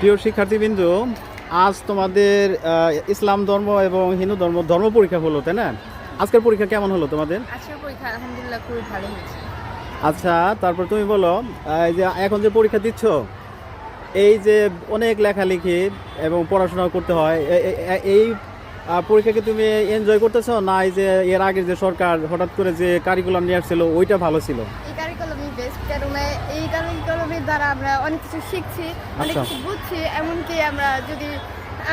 প্রিয় শিক্ষার্থীবৃন্দ, আজ তোমাদের ইসলাম ধর্ম এবং হিন্দু ধর্ম পরীক্ষা হলো, তাই না? আজকের পরীক্ষা কেমন হলো তোমাদের? আজকের পরীক্ষা আলহামদুলিল্লাহ খুবই ভালো হয়েছে। আচ্ছা, তারপর তুমি বলো, এই যে এখন যে পরীক্ষা দিচ্ছ, এই যে অনেক লেখালেখি এবং পড়াশোনা করতে হয়, এই পরীক্ষাকে তুমি এনজয় করতেছো না এই যে এর আগে যে সরকার হঠাৎ করে যে কারিকুলাম নিয়ে আসছিল ওইটা ভালো ছিল? এই কারিকুলামই বেস্ট, কারণ এই কারিকুলামের দ্বারা আমরা অনেক কিছু শিখছি, অনেক কিছু বুঝছি, এমনকি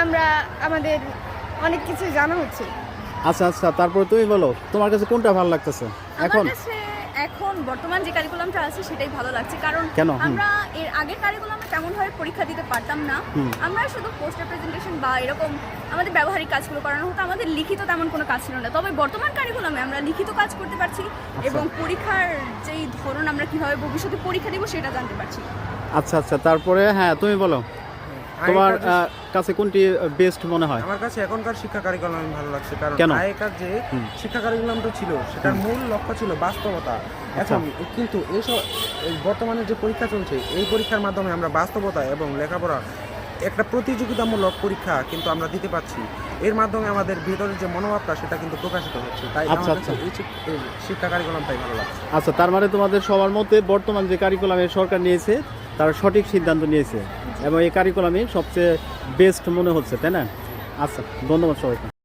আমরা আমাদের অনেক কিছু জানা হচ্ছে। আচ্ছা আচ্ছা, তারপর তুমি বলো তোমার কাছে কোনটা ভালো লাগতেছে এখন? এখন বর্তমান যে কারিকুলামটা আছে সেটাই ভালো লাগছে, কারণ আমরা এর আগের কারিকুলামে তেমন ভাবে পরীক্ষা দিতে পারতাম না। আমরা শুধু পোস্টার প্রেজেন্টেশন বা এরকম আমাদের ব্যবহারিক কাজগুলো করানো হতো, আমাদের লিখিত তেমন কোনো কাজ ছিল না। তবে বর্তমান কারিকুলামে আমরা লিখিত কাজ করতে পারছি এবং পরীক্ষার যেই ধরন আমরা কিভাবে ভবিষ্যতে পরীক্ষা দিব সেটা জানতে পারছি। আচ্ছা আচ্ছা, তারপরে হ্যাঁ তুমি বলো তোমার কাছে কোনটি বেস্ট মনে হয়? আমার কাছে এখনকার শিক্ষা কারিকুলাম ভালো লাগছে, কারণ আগেকার যে শিক্ষা কারিকুলামটা ছিল সেটার মূল লক্ষ্য ছিল বাস্তবতা। এখন কিন্তু এইসব বর্তমানে যে পরীক্ষা চলছে, এই পরীক্ষার মাধ্যমে আমরা বাস্তবতা এবং লেখাপড়া একটা প্রতিযোগিতামূলক পরীক্ষা কিন্তু আমরা দিতে পারছি। এর মাধ্যমে আমাদের ভিতরের যে মনোভাবটা সেটা কিন্তু প্রকাশিত হচ্ছে। তাই আমার কাছে এই শিক্ষা কারিকুলামটাই ভালো লাগছে। আচ্ছা, তার মানে তোমাদের সবার মতে বর্তমান যে কারিকুলামে সরকার নিয়েছে তারা সঠিক সিদ্ধান্ত নিয়েছে এবং এই কারিকুলামই সবচেয়ে বেস্ট মনে হচ্ছে, তাই না? আচ্ছা, ধন্যবাদ সবাইকে।